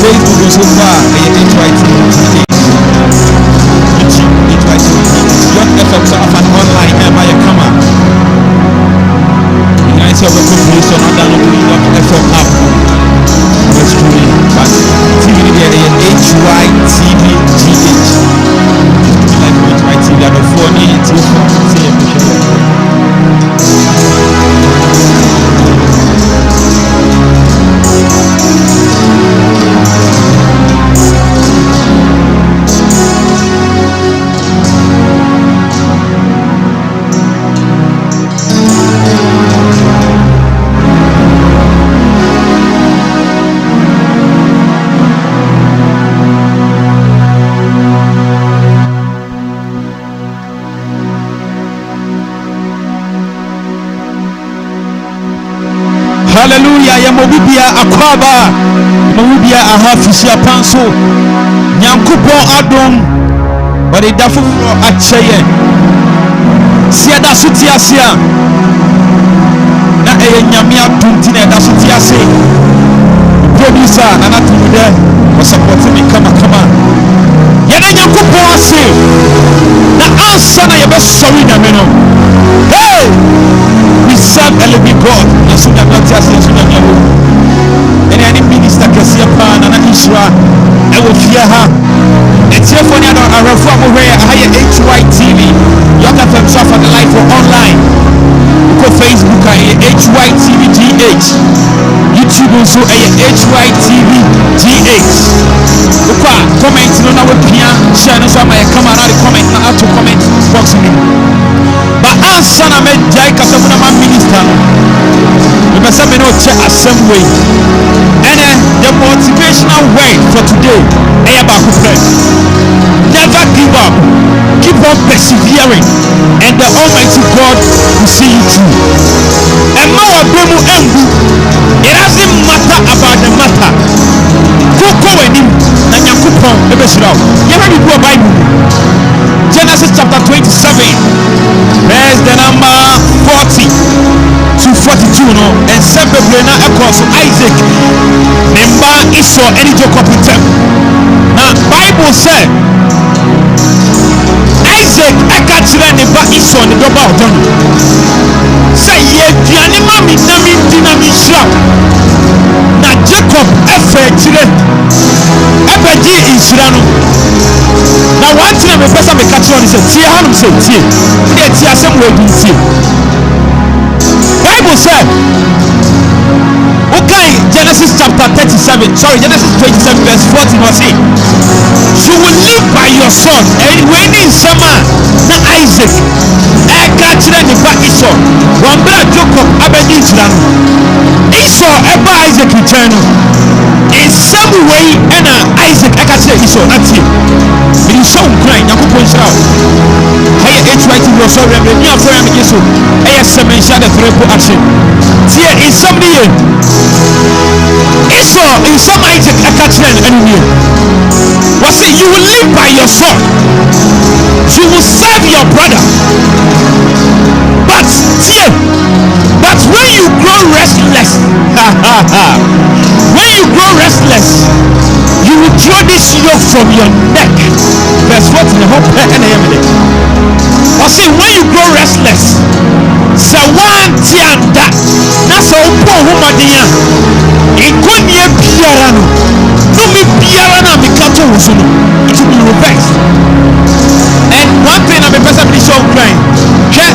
Facebook so far, HYTVGH. Young FM so often online by your camera. You guys have a computer on downloading Young FM app. That's truly but TV there HYTVGH. Like HYTV, I don't phone it. Hallelujah, Yamobibia Akwaba, Mobibia Ahafisia Panso, Nyankupo Adom, but it dafu Achaye, Siada Sutiasia, na Yamia Tuntina, da Sutiase, producer, Nana Tumude, was supporting me, come. Yana Nyankupo Ase, na Ansana Yabes Sorina Meno. Hey! We serve a living God. And any minister can see a pan and an Israel. I will fear her. It's here for a reform where I hire HYTV. You have to suffer the life for online. Go Facebook, HYTVGH. YouTube also HYTVGH. Comment on our channel. So I come out and comment now to comment box. But answer na me jai kasa muna ma minister no. We be say me no che assembly. And the motivational word for today eh ba ku pray. Never give up. Keep on persevering and the Almighty God will see you through. And no abemu engu. It doesn't matter about the matter. Koko wenim na Nyankopon e be shira. You read the Bible. Genesis chapter 27. There's the number 40 to 42 no, and several na across Isaac, Nemba Esau, and Jacob with them. Now Bible said Isaac akachira Nemba Esau and the double of them. Say ye dianima mi nami dinami shop. Na Jacob efechire ebeji inshirano. Now one thing I'm a person me catch on is a tie hanum say tie. Dey tie asem we bi tie. Bible said okay, Genesis chapter 37, sorry, Genesis 27 verse 14 was it. You will live by your sword. And when in summer na Isaac e catch the ba Esau. One bra Jacob abedi inshirano. Esau eba Isaac return. In some way and Isaac I can say Esau not him. It is so great. Nyankopon shira. Hey HYTV OSORE me new for me Yesu. Hey SEMANHYIA the three action. Here in somebody Esau in some Isaac I catch them anyway. Was it you will live by your sword. You will serve your brother. But here, but when you grow restless, when you grow restless, you will draw this yoke from your neck. Verse 14, the whole prayer and the or see when you grow restless, so one tianda, that's all poor woman. In Konya Piarano, no me Piarana, me catch it will be reversed. And one thing I'm a person is so crying.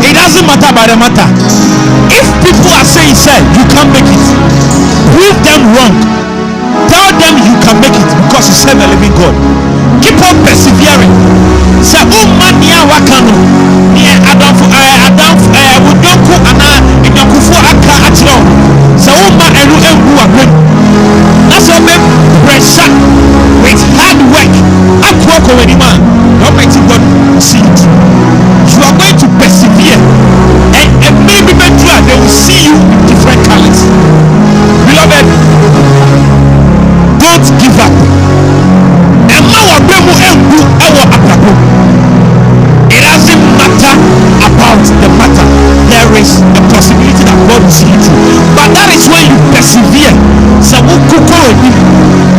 It doesn't matter about the matter. If people are saying, sir, you can't make it, prove them wrong. Tell them you can make it because you serve a living God. Keep on persevering. Say, oh man, yeah, wakano. Yeah, Adam, Wudoku, Anna, and Yakufu Aka Achro. So, oh man, and who are good. That's all men pressure with hard work. I walk already, man. The Almighty God will see it. You are going to persevere, and maybe they will see you in different colors. Beloved, don't give up. And now it doesn't matter about the matter. There is a possibility that God will see you through. But that is when you persevere. So wokɔ anim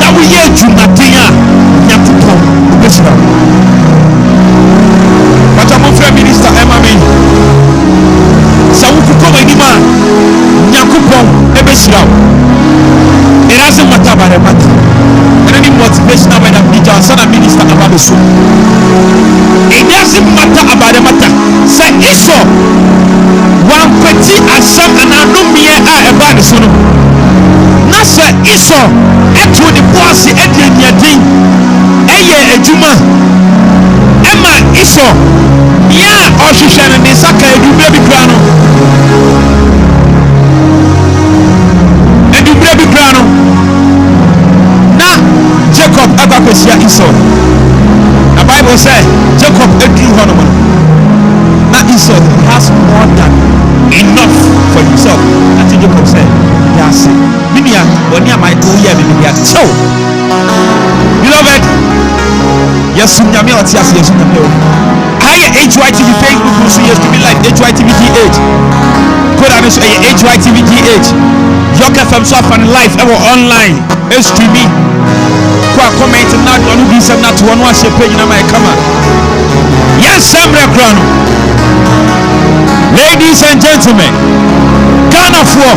na woyɛ adwumaden a Nyankopɔn bɛhyira wo. Pata momfrɛ minister ɛma me. Sɛ wokɔ anim a Nyankopɔn bɛhyira wo. It doesn't matter about the matter. And any motivational when I'm teacher, son of minister about the soul. It doesn't matter about the matter. Say Esau, one petty as some and I know me about the son. Nasa Esau, and to the bossy Edian Yadin, Eye Ejuma, Emma Esau, Ya Oshishan and Nisaka, you baby grano. And you baby grano. Jacob Abakosia Esau. The Bible says Jacob Edri Honoman. Now Esau has more than enough for himself. That's what Jacob said. Yes. Minia, when you might go here, so beloved, yes, higher HYTV Facebook will see us to be like HYTVGH. Put on this HYTVGH. Yoke FM Soft and Life ever online. It's streaming. Comment not on this and not one was your page in my camera. Yes, Samuel Crown. Ladies and gentlemen, Ghana for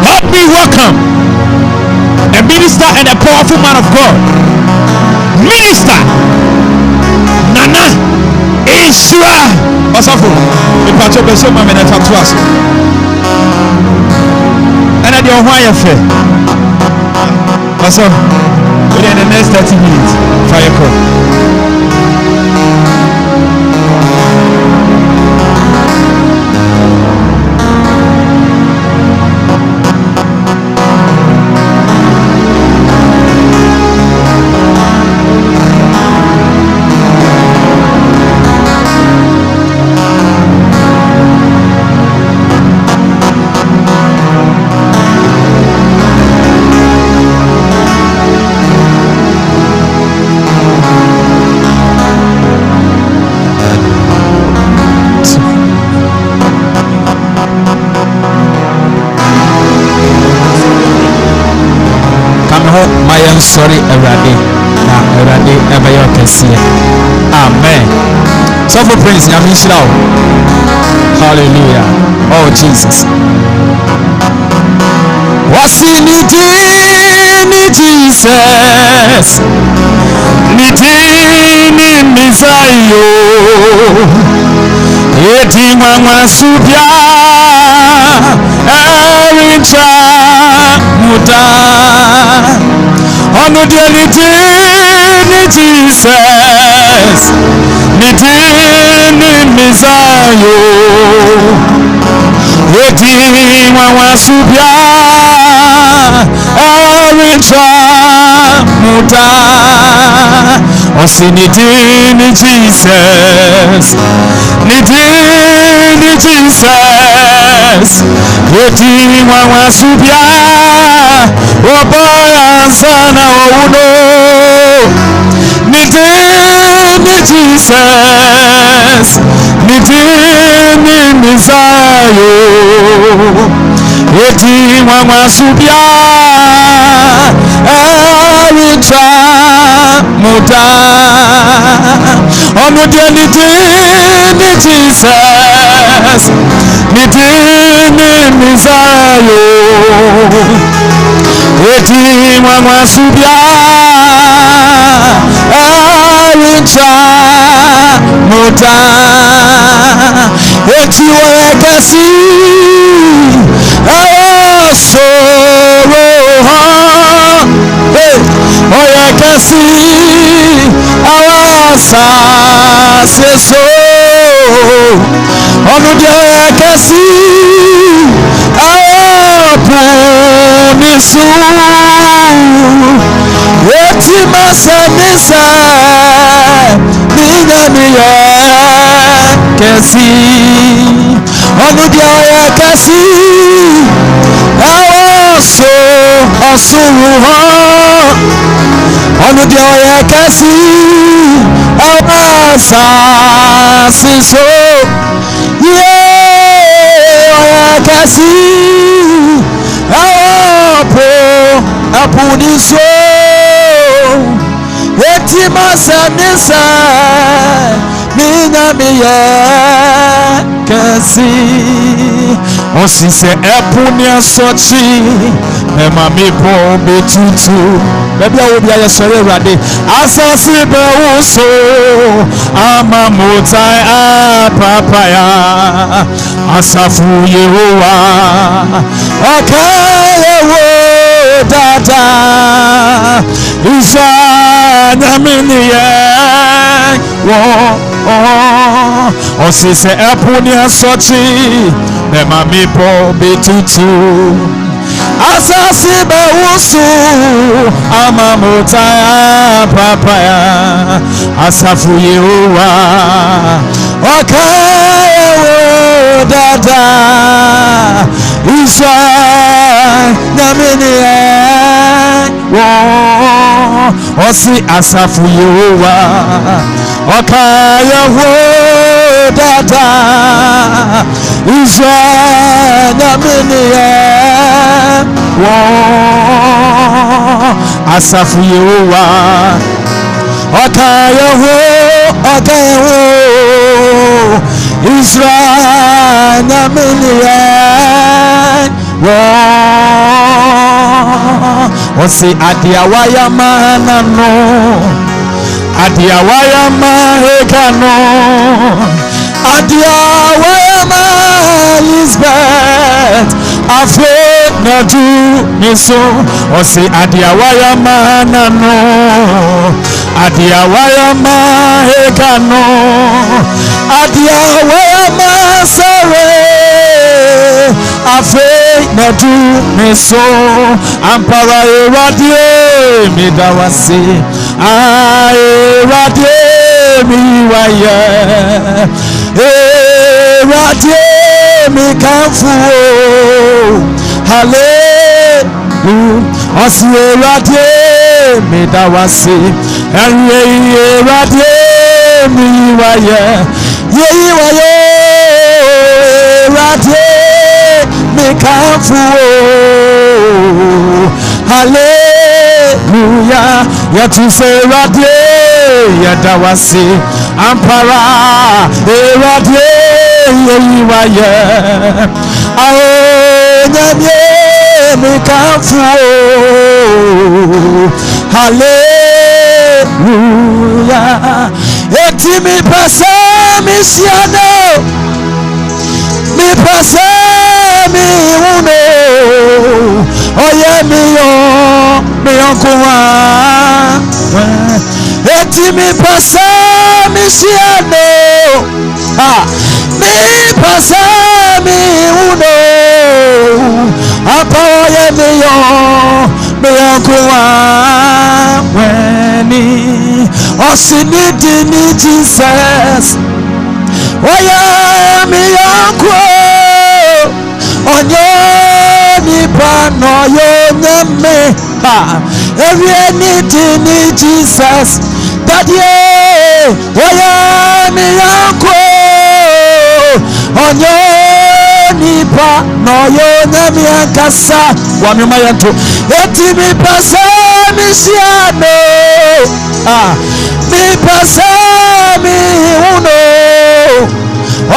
help me welcome a minister and a powerful man of God. Minister Nana Isra Osafo. The patron of some men to us. And at your wire fair. Also, within the next 30 minutes, fire call. Sorry, Erade. Erade, ever you can see it. Amen. So for praise, Yamishlau. Hallelujah. Oh, Jesus. What's in it in Jesus? Nitini Misayo. Eti Mama Subia. Ericha Muta. Ono dia nitini Jesus, nitini Misayo, eti mwa subia, arincha muta. Osi nitini Jesus, nitini Jesus, eti mwa subia. Oboya sana uno nitini Jesus, nitini Misayo, eti mwa subia, ericha muta. Ono dia nitini Jesus, nitini Misayo, eti mwa subia, ericha muta. Eti wekasi OSORE oyekasi awasa seso onudia oyekasi nisu eti masanisa niya kesi onudia ya kesi awoso osuruho onudia ya kesi awasa siso ya kesi uniso etima sanisa mina miya kasi osi se epunia sochi ema mi bo betutu baby I will be a sorry rade asasi be uso ama motai papaya asafu yehowa akayewo dada isa naminiye wo osi se epunia sochi ema mi bo betutu asasi be usu ama motaya papaya asafu yehowa okayewo dada isa naminiye wo osi asafu yehowa okayewo dada isa naminiye wo asafu yehowa okayewo Israel naminiye wo osi adiawaya manano adiawaya mahekano adiawaya ma Lisbeth afe na du niso osi adiawaya manano adiawaya mahekano adiawaya masare afe na du niso ampara eradie midawasi eradie miwaye eradie mikamfu hallelujah osi eradie midawasi eradie miwaye yeyiwaye eradie mikamfu hallelujah yatuse eradie yadawasi ampara eradie yeyiwaye nyamye mikamfu hallelujah eti mi pasa mi siano mi pasa mi uno oye mi onkuwa eti mi pasa mi siano mi pasa mi uno apa oye mi onkuwa weni osinidi ni Jesus oye mi onkuwa onye nipa no yo nyame every anything ni Jesus daddy oye mi onkuwa onye nipa no yo nyame ankasa wa mi mayanto eti mi pasa mi siano mi pasa mi uno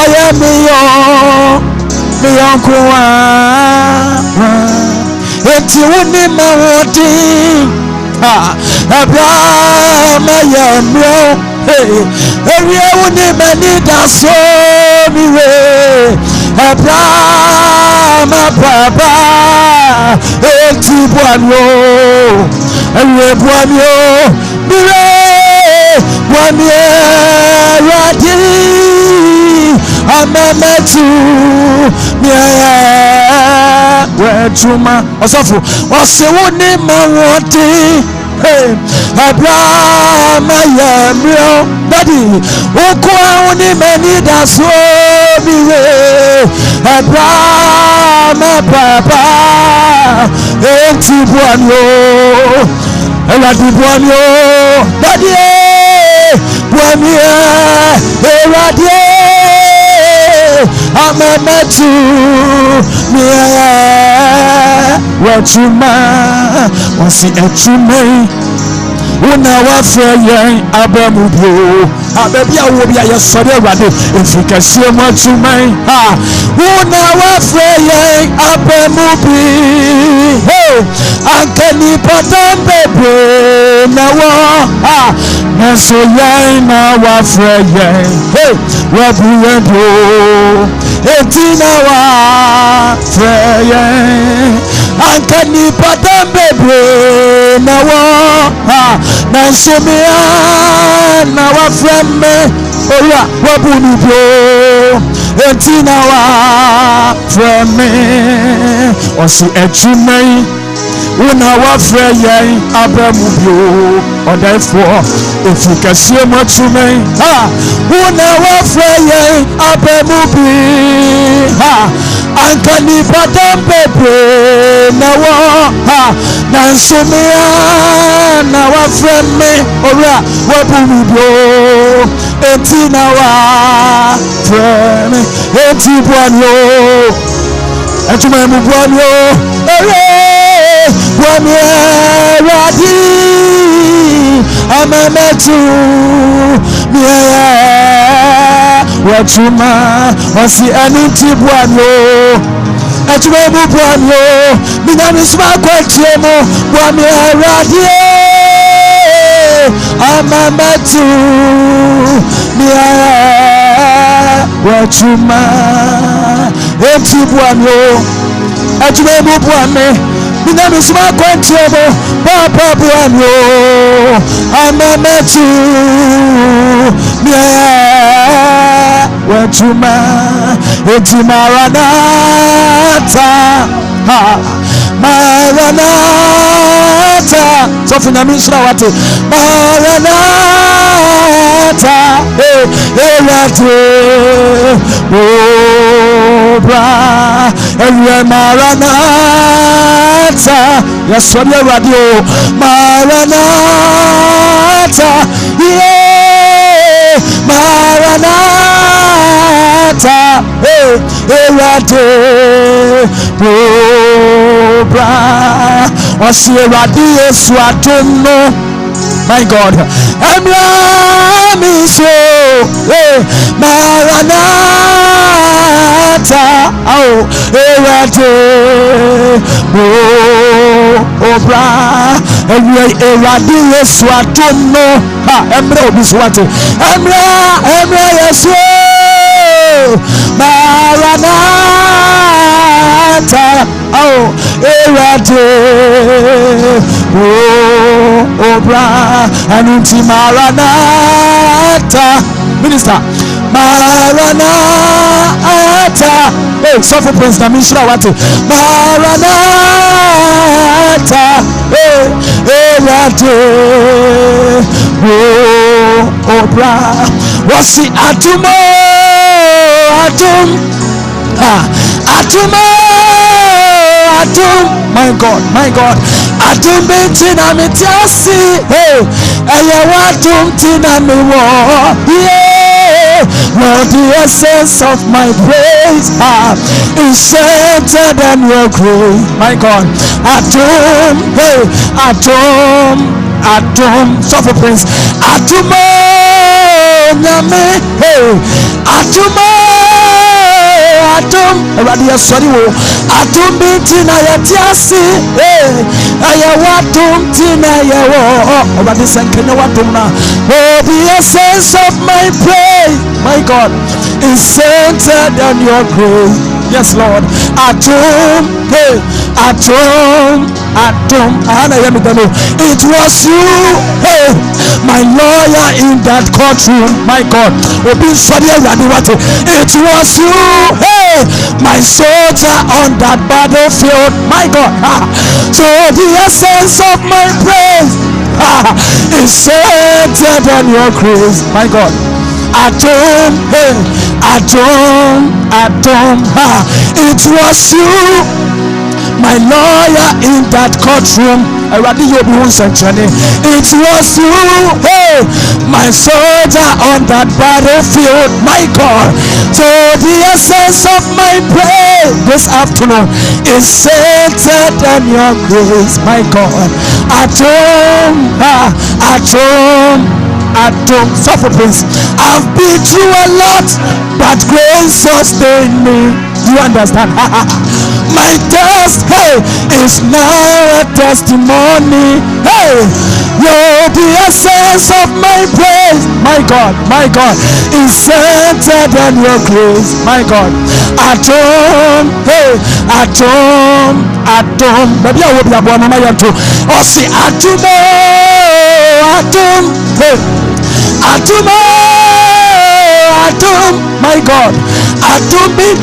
oye mi onkuwa eti uni mawodi Abraham yamro ewie uni manida so miwe Abraham papa eti buano ewie buano miwe buano radi amametu miaya wetuma osofu osewuni mawodi Abraham yamro daddy okwa uni manida so miwe Abraham papa eti buano eladi buano daddy buano eladi amametu miya wachuma wasi echume una wafeye abamubio ababi awobia yesori awade efikasie machuma una wafeye abamubi ankani patambe na wo naso yai na wafeye wabuyedo etina wafeye ankani patambe na wo naso mea na wafeme oya wabunubo etina wafeme osi echimei una wafeye abamubio odefo efikasie machumei una wafeye abamubi ankani patambe na wo nansumia na wafeme ora wabunubio etina wafeme etibwanyo etumemubwanyo wamieradi amametu miya wachuma wasi anintibwanyo etumemubwanyo minamisuma kwetiemo wamieradi amametu miya wachuma etibwanyo etumemubwanyo minamisuma kwetiemo papa bwanyo amametu miya wachuma etimaranata maranata sofi nyamishira wate maranata erate obra ewe maranata yasori radio maranata maranata erade obra wasi erade yesu adono my God emra mi so maranata erade obra erade yesu adono emra obi so wate emra yesu maranata erade obra anunti maranata minister maranata so for Prince Namishra wate maranata erade obra wasi atumo atum my God atum bintina mitiasi eyewa atum tina miwo Lord, the essence of my praise is centered on your grace, my God. Atum, suffer Prince, Atumo, Name, Atum, Radia Soriwo, Atum Bintina Yatiasi, Ayawatum Tina Yawo, Radisankanawatuma. Oh, the essence of my praise, my God, is centered on your grace. Yes, Lord. Atum, it was you, my lawyer in that courtroom, my God. It was you, my soldier on that battlefield, my God. So the essence of my praise is centered on your grace, my God. Atom, it was you, my lawyer in that courtroom. It was you, hey, my soldier on that battlefield, my God. So the essence of my prayer this afternoon is centered on your grace, my God. At home, suffer please. I've been through a lot, but grace sustained me. Do you understand? My test, hey, is now a testimony. Hey, you're the essence of my praise. My God, is centered on your grace. My God, at home, hey, at home. Maybe I will be a boy, Mama Yanto. Oh, see, at home, hey, at home, my God.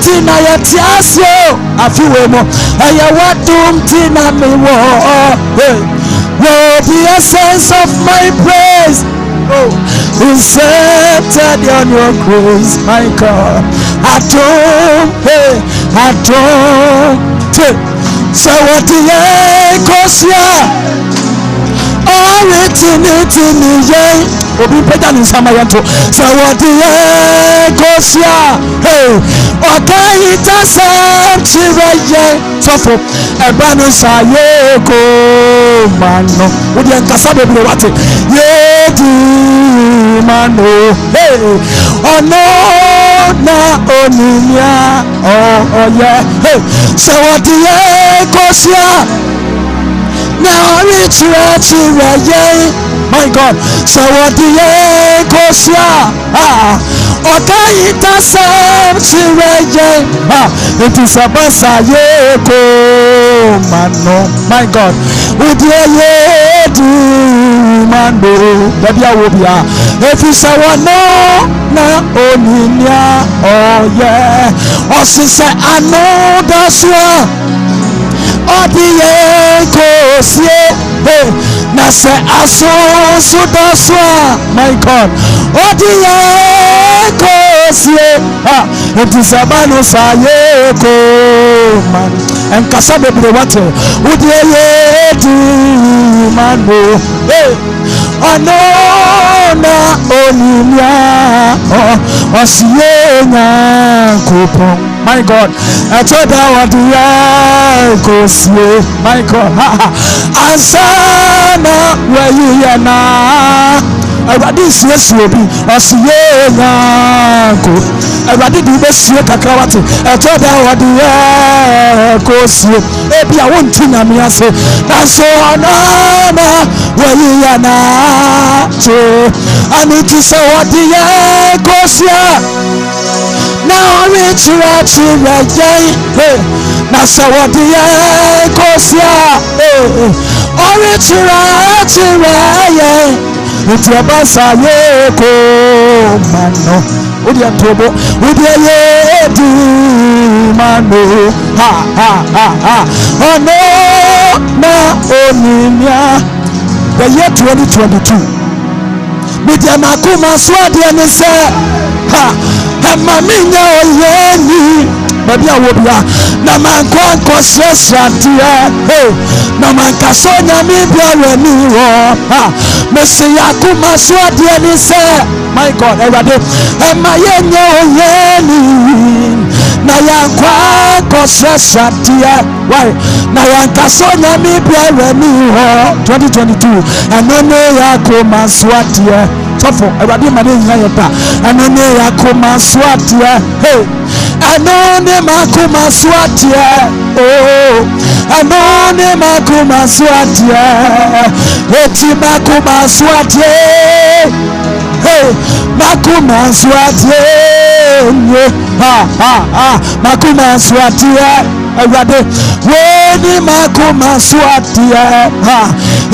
Tina yatiasyo afiwemo ayawadum tina mewo. The essence of my praise is centered on your grace, my God. Atom, hey, atom. So what the kosia? Oh, written it in the obi peda ni samayanto. So what the kosia? Hey, okay, it has chiraye. So for ebanu sayeko mano. Udi ankasabe bile wate. Yedi mano. Hey, oh no, na oninya. Oh yeah. Hey, so what the kosia? Now it's chiraye. My God, so what the kosia? Okay, it has chiraye. It is a basayeko mano. My God, with the mando, Babia Wobia. If you say one no, na oninya, oh yeah. Or since I know that's why. Oh the kosia. Hey, na se aso sudaswa, my God. Oh the kosie, it is a bano sayeko man. And kasabe brewate, udye mano. Hey, oh no, na oninya, oh siena kupon. My God, I told her what the kosie, my God. Ansana where you are now. Everybody says you be a sienako. Everybody do the siek kakrawati. I told her what the kosie. Maybe I won't think I'm here say. Ansana where you are now. I need to say what the kosie. Now rich hey, now so what the kosia, oh rich it's your basa yeko mano, udia tobo, udia yedi mano, ha, oh no, na oninya, the year 2022, with your makuma swadi and say, ha. Maminya oyeni baby awobia na mankwa nkosesrantia hey na mankasonya mibia ni wo mesi yakuma swade ni se my God everybody mayenya oyeni na yankwa nkosesrantia why na yankasonya mibia ni wo 2022 anone yakuma swade Sofo, everybody mane nyayota. Anone yakoma swatia. Hey, anone makoma swatia. Oh, anone makoma swatia. Eti makoma swatia. Hey, makoma swatia. Makoma swatia. Everybody, when makoma swatia.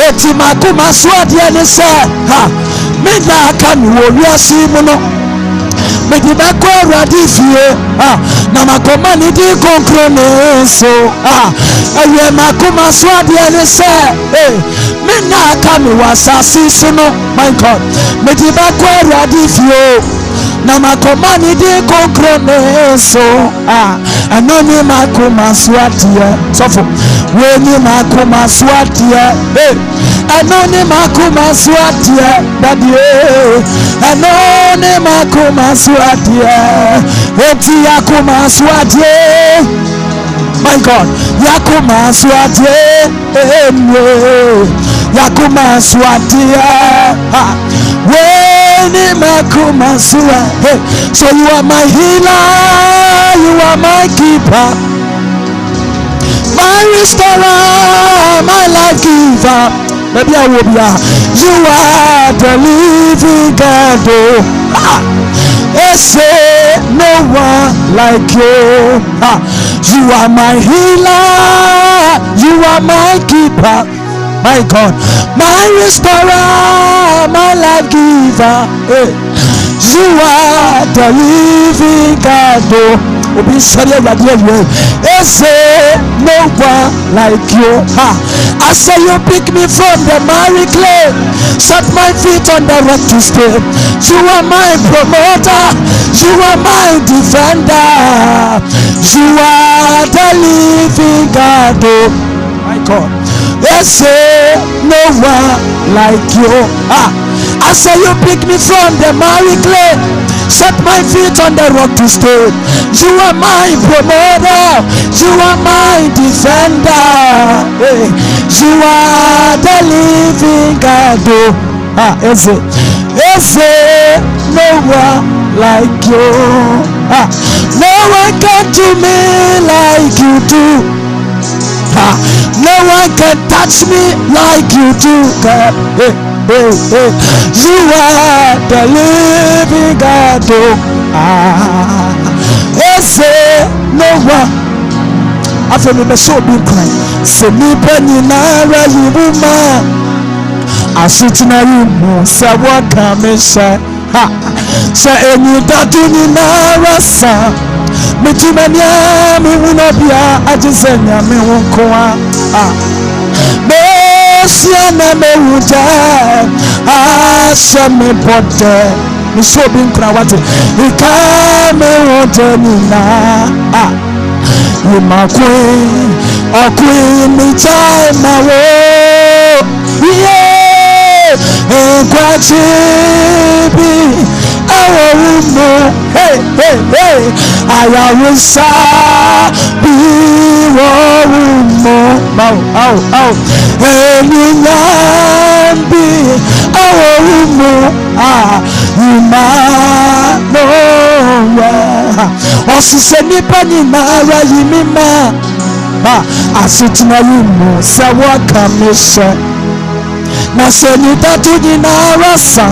Eti makoma swatia ni se. Mina kan wo simuno medi bako radifie na makoma ni di konkrone so aye makoma swade ne se mina kan wasasi suno my God medi bako radifie na makomani di konkrone so anoni makoma swatia sofo weni makoma swatia anoni makoma swatia dadie anoni makoma swatia eti yakoma swatia. My God, yakoma swatia yakoma swatia weni makoma swatia. So you are my healer, you are my keeper, my restorer, my life giver. Maybe I will be. You are the living God. Say no one like you. You are my healer. You are my keeper. My God, my restorer, my life giver. You are the living God. Say no one like you. I say you pick me from the miry clay, set my feet on the rock to stay. You are my promoter, you are my defender, you are the living God. Oh my God, they say no one like you. I say you pick me from the miry clay, set my feet on the rock to stay. You are my promoter, you are my defender, you are the living God. Is it no one like you? No one can do me like you do. No one can touch me like you do, God. You are the living God. No one. I feel me so big cry. Say me penny nara yibuma. I sit in a room. Say what can me say? Say any dadu ni nara sa. Me tu menya me wuna bia. I just say me wonkoa. Siana me wuta asha me pote mi so bi nkra wate ika me wote nina you my queen mi time awo yeah kwachi bi awo mo hey ayawusa bi wo mo au Enyambi awumu imanowe osise nipa nyinara yimima asitina yimu sewa kamishe na senitatu nyinara sa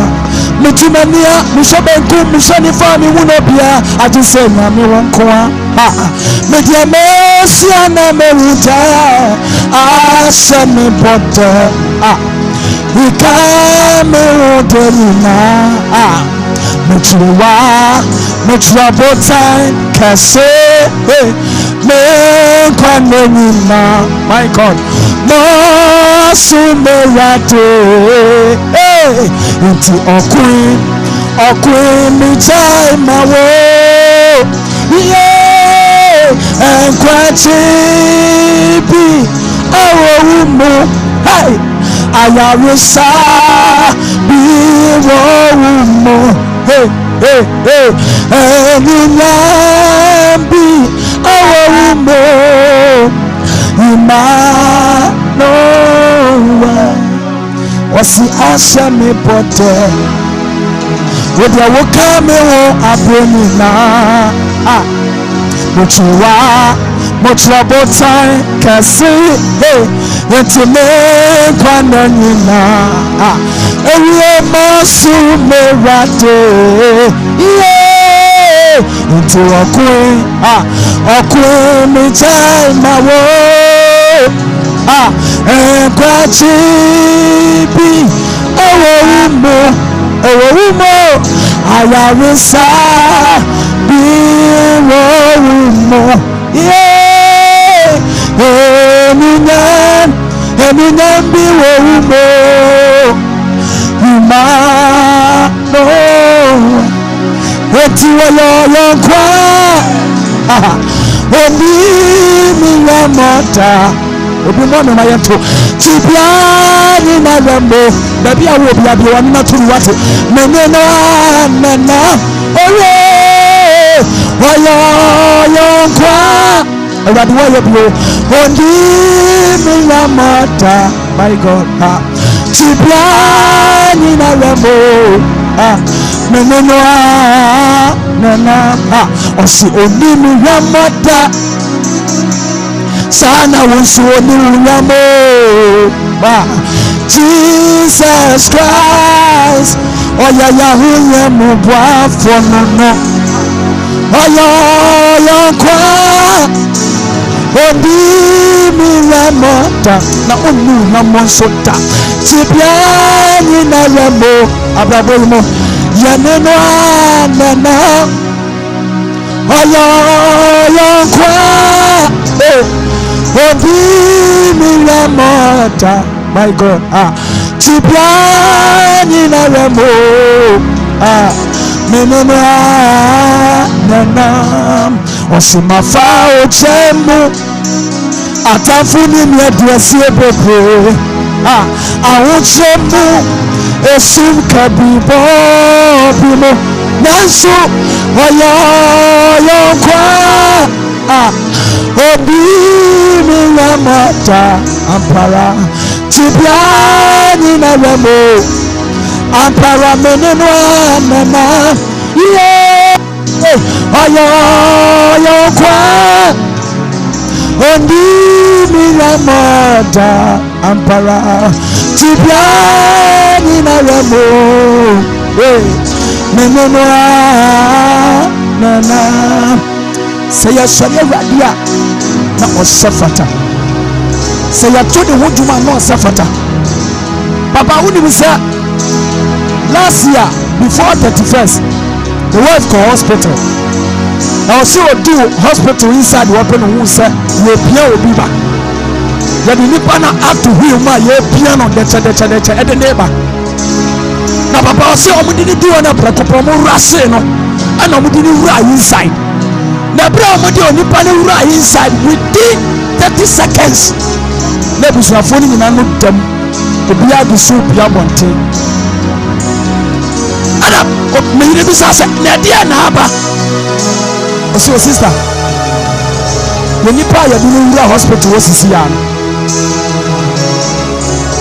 mitumania mishobenku mishoni fami wunobia ajise nyami wonkoa media mesiana mewuta asha me pote ikame wodelina mechuwa botai kase me kwanenina. My God, no sumerate inti okui mi chai mawo yeah enkwachibi awumu hey ayarusa biwumu hey enyambi awumu imanowe wasi asha me pote wodi awokame wo abonina muchwa botai kasi yentime kwananyina ewe masu merate into okwe mi time awo ekwachibi owo umo ayarisa bi umo eminyam bi umo Tiwayolonkwa Oni Milamota Obi Mono Mayanto Tibiani na Rambo Baby I will be a one not to what Menena Nana Oye Wayolonkwa Radwayo Oni Milamota my God Tibiani na Rambo Menenoa nana osi onimi yamada sana wonsu onimi yamo Jesus Christ oya yahuye mubwa fonono oya yankwa onimi yamada na onu namonsoda tibiani na yamo abraboyimo Yaneno nana Oyonkwa Obi milamota my God Tibiani na remo Meneno nana Osimafa ochemu Atafuni miedwesi ebebe Awuchemu Esim kabibo bimo Nansu Oyonkwa Obi milamata Ampara Tibiani na remo Ampara menenwa nana Oyonkwa Obi milamata Ampara Tibiani na remo Menenwa nana Saya shari radia na osafata Saya todi hujuma na osafata Papa uni misa last year before 31st the wife called hospital I also do hospital inside weapon who said you pia obiba Yadi nipa na atu huyu ma ye pia no decha ede neighbor na papa ose omudini diwa na prakopo mu rase no ana omudini wura inside na bra omudi onipa ne wura inside within 30 seconds na busuafo ni nyina no dam obi agusu bia bonte ana meyire bi sasa na dia na aba ose sister onipa ya bi no wura hospital wo sisi ya no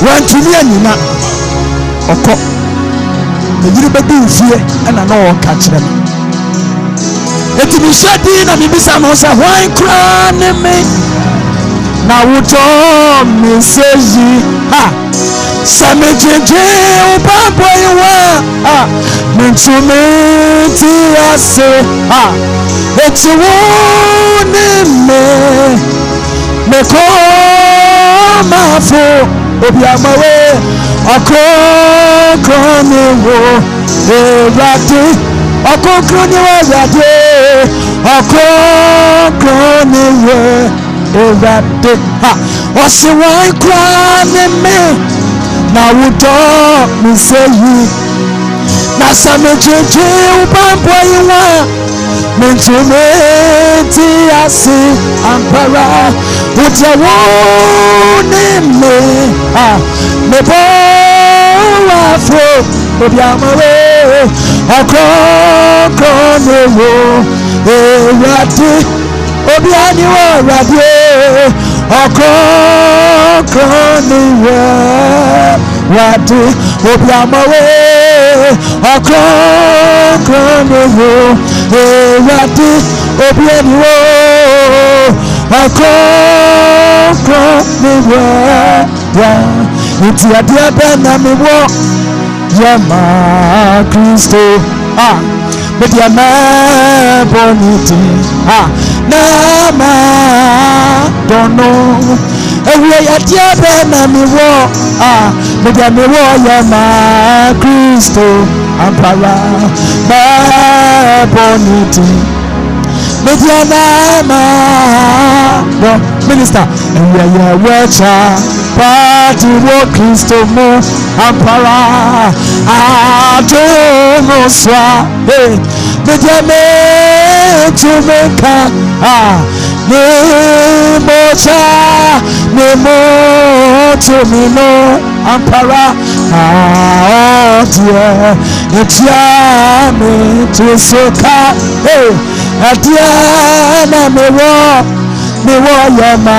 wantumi anyina oko mejiri bedu fie ana no woka kire me etimi shadi na bibisa no se hwan kra ne me na wuto meseji samejeje ubabo iwa mentumi ti ase eti woni me ko mafo obi amawe okokro ni wo erade okokro ni wo erade okokro ni wo erade osi wan kwa ni me na wudo mi seyi na samejeje ubambo yiwa mentumeti asi ampara utawone me bo afro obi amawe okoko newo erade obi aniwo rade okoko newo rade obi amawe okoko newo erade obi aniwo okoko newo Iti adia bena mi wo Yama Kristo Bidi ya me boniti Nama dono Ewe adia bena mi wo Bidi ya mi wo Yama Kristo Ampara Me boniti Bidi ya nama Minister Ewe ya wecha Party wo Kristo mo ampara adomo swa Bejame to make ne mocha ne mo to me no ampara dear etiame to soka adiana me wo ya ma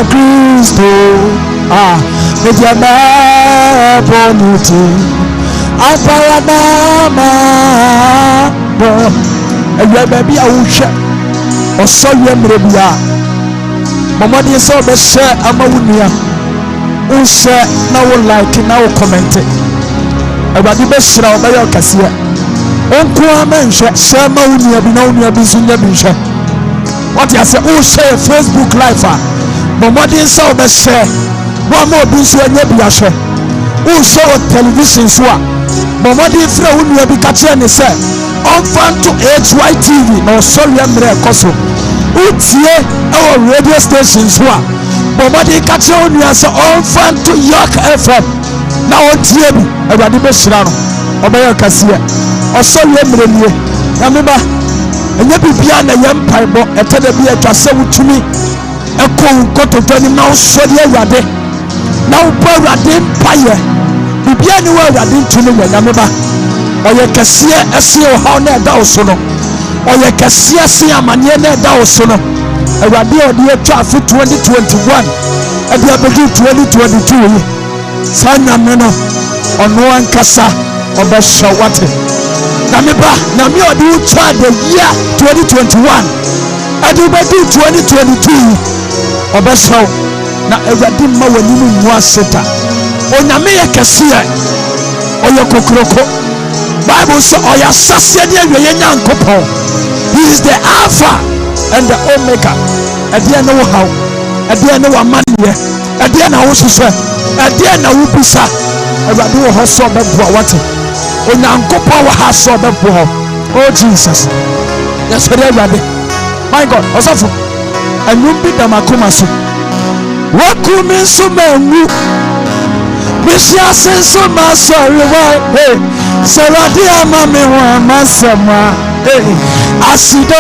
Kristo bejame boniti ampara na ma bo ewe baby awuhwe osoye mrebia momodi so be share amawunia unse na wo like na wo comment ebadi be shira obaye okase onko amanhwe share amawunia bi na wunia bi sunya bi hwe what you say o share Facebook live momodi so be share wo ma obi so anya bi ahwe o share television so momodi fra wunia bi ka kire ne say on fan to HYTV no sorry amre koso utie our radio stations wa bomadi kache onu asa on fan to York FM na otie bi awade be hira no obaye kase o sorry amre nie na meba enye bibia na yempaibo etada bi atwase wutumi ekon kototoni na osori awade na ubo awade mpaye bibia ni wa awade ntumi na meba oye kase ese o ha na da oso no oye kase ese amane na da oso no awade odi atwa afi 2021 ade abegi 2022 sanya meno ono ankasa obesha wate na meba na me odi utwa the year 2021 ade obedi 2022 obesha na awade ma wani mu aseta onyame ye kase oye kokroko Bible says oya sase de awie nyankopon he is the alpha and the omega ade na wo haw ade na wo amane ade na wo hwehwe ade na wo bisa awade wo hoso beboa wate onyankopon wo ha so beboa oh Jesus yes ade awade my God osofo anum bi da makoma so wakumi so mangu Bishia senso ma sorry why hey Saradi ama me wa masama hey asido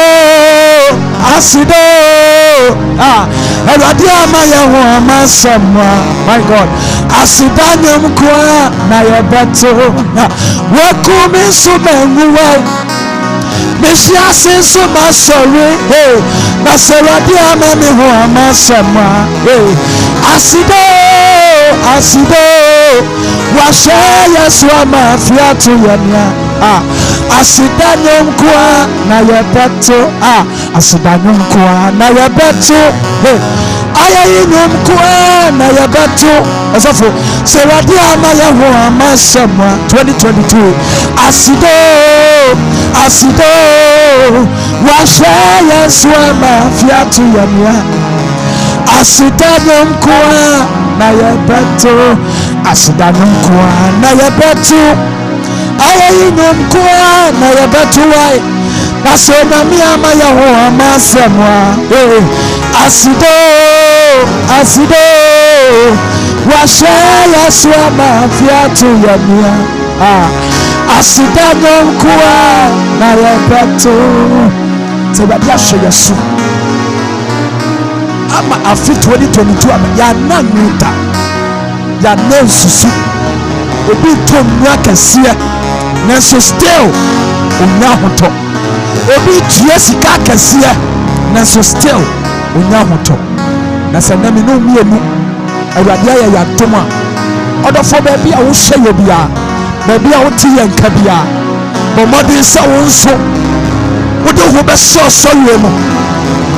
Saradi ama ya wa masama my God asidanyam kwa na ya bato wakumi sumengu why Bishia senso ma sorry hey na Saradi ama me wa masama hey asido washe yesu amafia tu yania asidanyom kwa na yebeto asidanyom kwa na yebeto ayayinyom kwa na yebeto osofo seradi ama yeho amasema 2022 asido washe yesu amafia tu yania asidanyom kwa na yebeto asidanyom kwa na yebeto ayayinyom kwa na yebeto wai na sona mi ama yeho amasemwa asido washe yesu amafia tu yamia asidanyom kwa na yebeto sebadi ashe yesu ama afi 2022 ama ya nanuta ya nensusu obi tomwa kase nenso still onya hoto obi tue sika kase nenso still onya hoto na sanami no mienu awade ya toma odofo ba bia wo hye bia ba bia wo tie nka bia bomodi sa wo nso wode ho be so yemu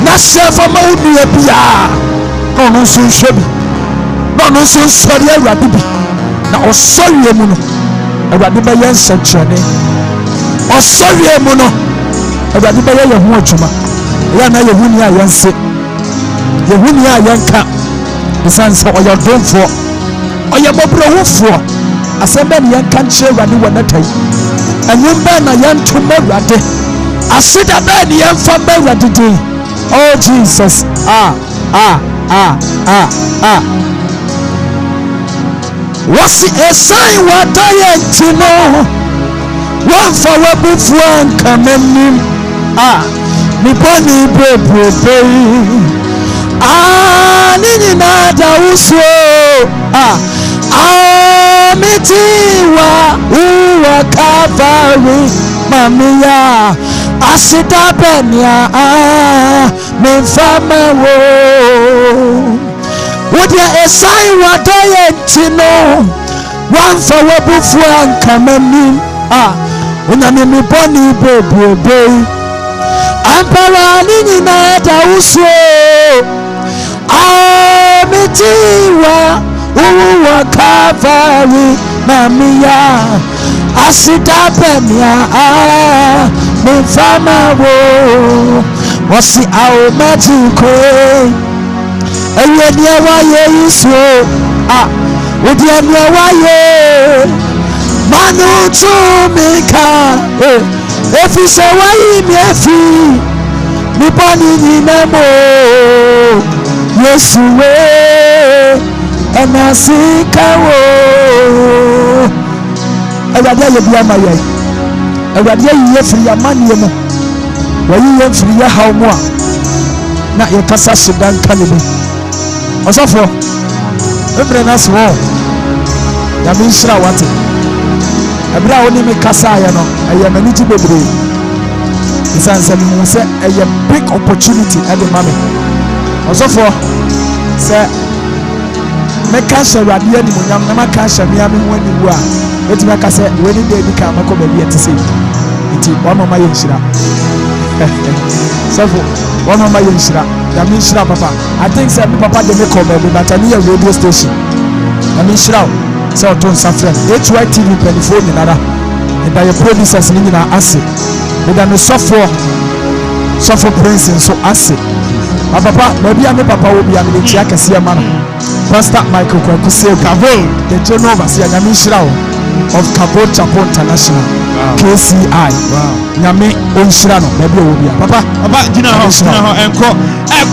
na sefa ma wudua bia no nso hwebi no nso sori awade bi na osori emu no awade ba yen senchene osori emu no awade ba ye ho adwuma ya na yehuni a yense yehuni a yenka bisanse oyo domfo oyo bobrohufo asembe ne yenka nche awade wonatai anyumba na yentuma awade asida ba ne yemfa ba awade din oh Jesus what's a sign what I ain't to know? One for a booth one coming. Me bunny baby. Nina Dauso. Mitiwa uwa kavari mamia asida benya mfama wo wodia esai wadoye ntino wanfa wabufu ankamani unami miboni bebebe ampara nina Dauso mitiwa uwa kavari mamia asida benya mfama wo wasi au majiko ewe waye iso udi waye manu tumika efise wayi miefi nipani ninemo Yesu we enasikawo awade ye bia maye awade ye firi amane mu wayi ye firi ya hawo mu a na ye kasa sudan kanebe osofo ebre na so ya mi shira wate ebra woni mi kasa ya no eye mani ti bebre isanse mi se eye big opportunity at the moment osofo se me kasha radio ni munyam na makasha mi ami ho ani wu a eti me kase we ni dey dika mako ba bi etise eti wa mama ye nshira sofo wa mama ye nshira ya mi nshira papa I think say me papa dey make come be but ani radio station ya mi nshira say oton safran HYTV telephone ni nada and by your producers ni na ase me da me sofo prince so ase papa maybe I'm papa will be a military kasiya man Pastor Michael Kwakuseo Kavol the general overseer Nyame Nhyira of Kavol Chapel International KCI Nyame Onhyira no maybe will be papa gina ho enko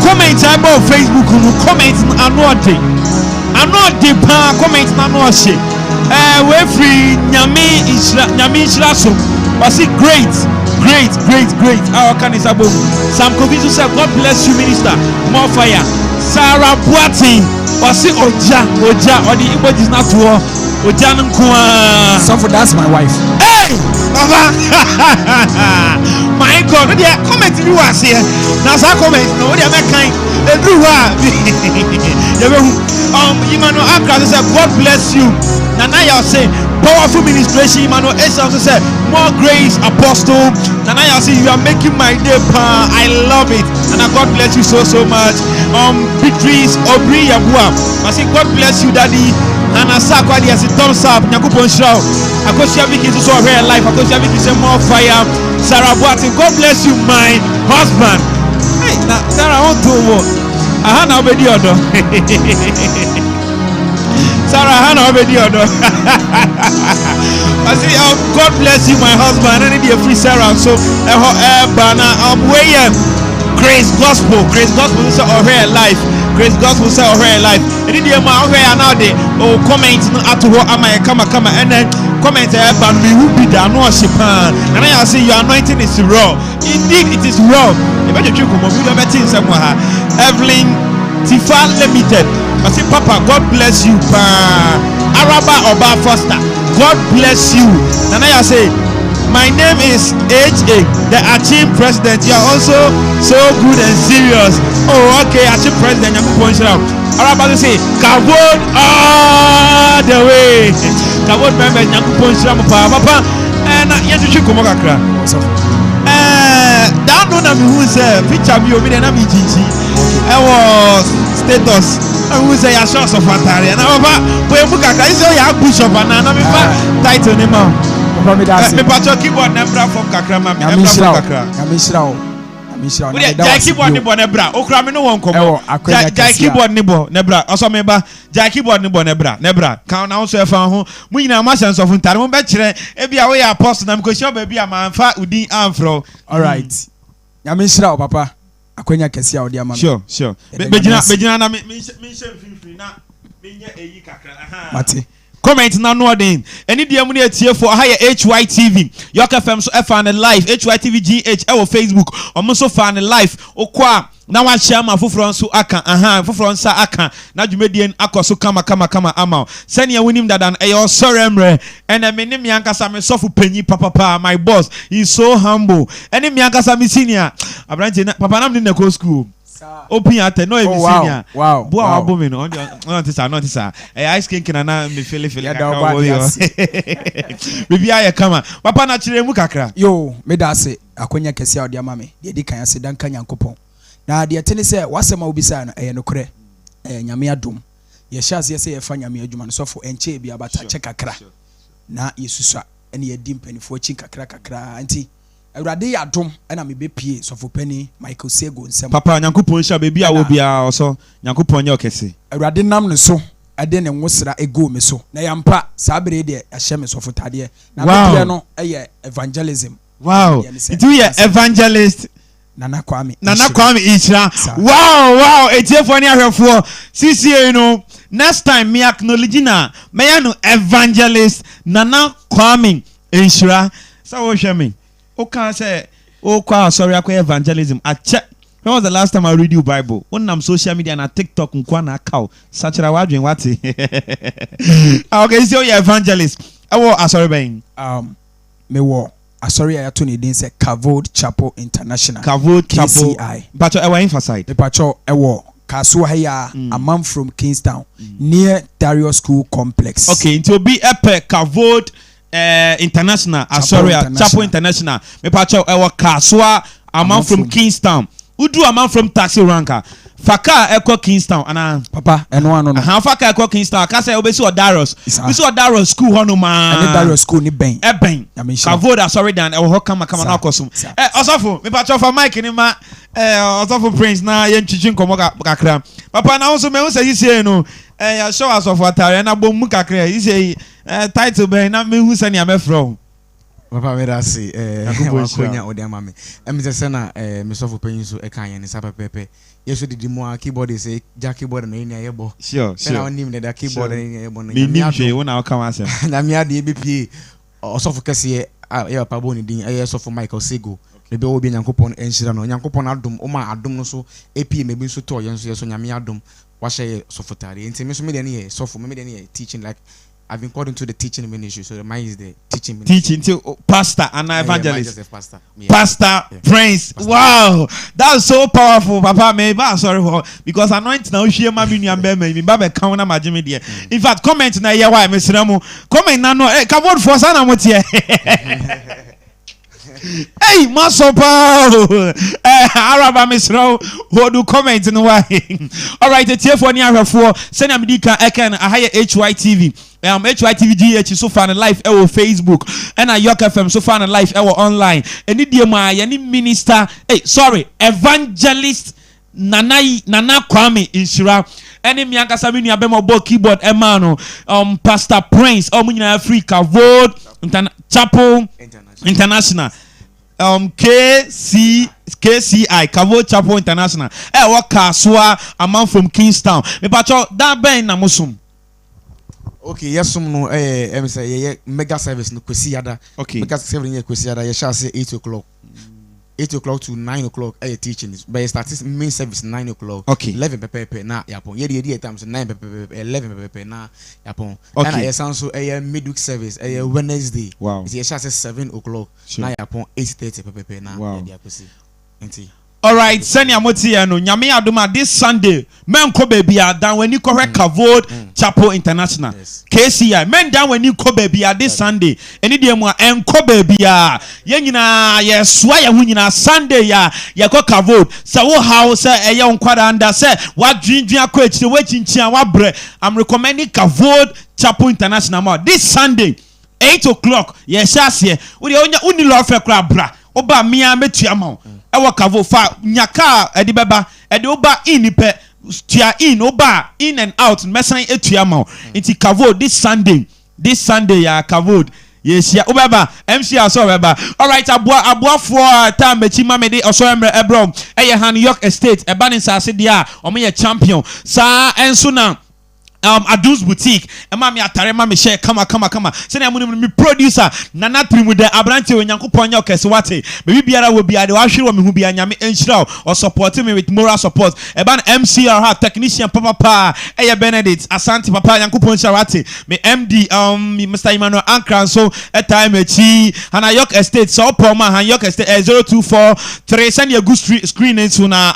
comment about Facebook no comment anode pa comment na no hye we free Nyame Nhyira so was it great. Our can is above. Sam Kovizu said, God bless you, minister. More fire. Sarah Boating. Was it Oja or the Igbo is not to Oja Nkwa. So for that's my wife. Hey! Baba! My God, what are comment you are here? Now, I comment. No, what are my kind? Emmanuel Akra said, God bless you. Nanaya say powerful ministration. Emmanuel Esau said more grace, apostle. Nanaya say you are making my day. I love it, and God bless you so much. Victories Obri Yabua. I say God bless you, Daddy. And I say God has a thumbs up. Nyakupon show. Akosia Viki is also a life. Akosia Viki say more fire. Sarah Boating, God bless you, my husband. Hey, Sarah, I want to work. Ahana obedi odo. Sarah Hannah obedi odo. I say, God bless you, my husband. I need a free Sarah. So, Grace Gospel is our life. Grace Gospel is our life. And in the amount now they comment at what am I come and then comment about me who be the worship. And I say your anointing is raw. Indeed, it is raw. Evelyn Tifa Limited. I say, Papa, God bless you. Araba Oba Foster, God bless you. And I say, my name is H.A., the Achim President. You are also so good and serious. Oh, okay, Achim President. Araba to say, Kavod all the way. Kavod member, Papa, and you come down on who's a picture of you, and I'm status. I will say a source of Atari. And we book a guy, so you have Bishop and I'm title name. Me patch keyboard nebra from Kakrama. Keyboard ni nebra. Okra me no won komo. Keyboard ni nebra. Also member keyboard ni nebra. Kan na so e fa ho. Mu nyina ma sense of ntare mo be kire e bia we apostle na me question ba bia ma fa udin amfro. All right. Nyame nhyira o papa. Akwenya kesi a odi ama. Sure. Bejina na me free na me nye eyi kakra. Mate. comment na no den eni de mu na tie for ha HYTV York FM so fan live HYTVGH e wo Facebook omo so fan live okwa na wa share ma foforo nso aka foforo nsa aka na dwumadien akoso kama ama sene ya wonim dadan e OSORE mre ene me ne me ankasa me sofu panyi papa my boss he's so humble ene me ankasa me senior abrante papa nam ne ko school open at no even senior bo abo me no not this ice king na me feel bibi aye kama papa na kire mu kakra yo me da se akonya kese odi ama me de di kan ase dan kan yankopon na de tene se wasema obisa no no kore nyame adom ye hyase ye se ye fa nyame adwuma no sofo enche bia bata che kakra na yesusua ene ye di mpanifo chi kakra anti awurade ya adom ena me be pie sofo pani Michael Sego nsem papa nyankopon sha be bia wo bia oso nyankopon nye okese awurade nam ne so ade ne nwosra ego me so na yampa sabere de ahye me sofo tade na me no eye evangelism it we evangelist Nana Kwame Ishra. Wow. Etiefo ni ahwefo. CCA no. Next time me acknowledge na me no evangelist Nana Kwame Ishra. So wo hwe me. O kan say o kwa sorry akwa evangelism. When was the last time I read you Bible? On social media na TikTok nkwa na akaw. Sachira wadwen wate. Okay, so you evangelist. I sorry ben. Me wo sorry, I told you didn't say Kavod Chapel International. Kavod Chapel. KCI. But I emphasize. The patrol Kasuhaya, a man from Kingstown, near Dario School Complex. Okay, to be epic Kavod International. Sorry, Chapel International. Me patrol Kasua, a man from Kingstown. Who do a man from Taxi Ranker? Faka Eko Kingstown ana papa eno ano no faka Eko Kingstown ka say obesi Odaros we see Odaros school hono ma ene Daros school ni ben Kavoda sorry dan e ho kama na akosum osofo me pa chofa mic ni ma osofo prince na ye ntwitwi nkomo kakra papa na so me hu say yise no ya show us of atare na bom mu kakra yise title ben na me hu say ne amefro papa we da say wakonya odi ama me se na me sofo panyin so e kan ye ni sapepepe yeso didi mo keyboard say jack keyboard na ni ayebo sure na onim ne da keyboard na ni ayebo na mi hwe wona ka ma asem na mi ade bepie osofo kese ye papa boni din sofo Michael Sego me be obi nyankopon enhira no nyankopon adom o ma adom no so epie me bi so to yenso yeso nyame adom wa hye sofo tare enti me so me de ne sofo me de ne teaching like I've been called into the teaching ministry, so mine is the teaching ministry. Teaching to pastor and evangelist. Pastor. Yeah. Pastor, Prince. Pastor. Wow, that's so powerful, Papa. Maybe I'm sorry because anointing now share my mini and me babe count na majimi there. In fact, comment na here why Mr. Ramu. Comment na no. Come on for sana motie. Hey, Masopa! Araba Misro, who do comment in why? All right, the tier for near 4, send a medica, I can a higher HYTV. HYTVGH so far in life, our Facebook, and a York FM so far in life, our online. Any dear my any minister, evangelist Nana Kwame Ishra. Any mianka samini abemo bo keyboard emano Pastor Prince munyina Africa Vote Chapel International KCI Kavod Chapel International what Kasua a man from Kingstown me pacho that ben na musum. Okay, yes, no say mega service no kwesiada. Okay, mega service no kwesiada ye shall say 8 o'clock. 8 o'clock to 9 o'clock teaching but you start main service 9 o'clock. Okay, 11 pepe na yapon ye times 9 pepe 11 pepe na yapon. Okay, and yes also midweek service Wednesday. Wow, ye shall say 7 o'clock na yapon 8:30 pepe na ya kwesi enti. All right, send your motia no nyame adoma this Sunday men ko baby dan when you correct Kavod Chapel International. Yes. KCI men dan when you ko baby this Sunday any day mo en ko baby ye nyina ye soa ye hu nyina Sunday ya ko Kavod say wo how say eye onkwada anda say wa dwindwin akọ ekire wa chinchin wa bre. I'm recommending Kavod Chapel International more this Sunday 8 o'clock ye shase wo de onya uni lo fe kra bra oba mia metua ma ewo Kavo fa nyaka edi beba edi oba in pe tua in oba in and out mesan etua ma nti Kavo this Sunday ya Kavo yes ya obeba MC aso beba. All right abua for time mechi ma me de OSORE MMRE ebro eye Han York Estate eba ni sase dia o me ye champion sa enso na Adults Boutique ema me atare ma me share kama se na me producer Nana Trimu de Abrante Onyankopon nya okese wate me biara wo bia de wa hwere wo me hu bia nyame enhyira or support me with moral support eba MCR ha technician papa eye Benedict Asante papa Nyankopon hyira wate me MD Mr. Emmanuel Ankran so time echi Hana York Estate so poma Han York Estate 0243 send your good screen into na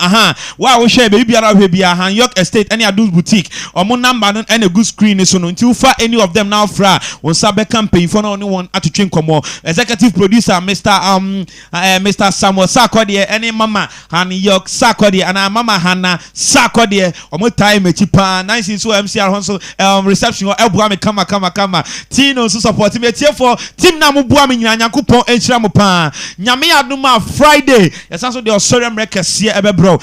wa wo share be biara hwe bia Han York Estate any Adults Boutique omo number no and a good screen so no until for any of them now fra on sabe campaign for no only one atutwen komo executive producer Mr. Samuel Sakode any mama Han York Sakode and mama Hana Sakode omo time echipa nice so MCR honso reception or elbow me kama Tino so support me tie for team na mo bua me nyina Nyankopon enhyira mo pa nyame adoma Friday yesanso de OSORE MMRE3 ebe bro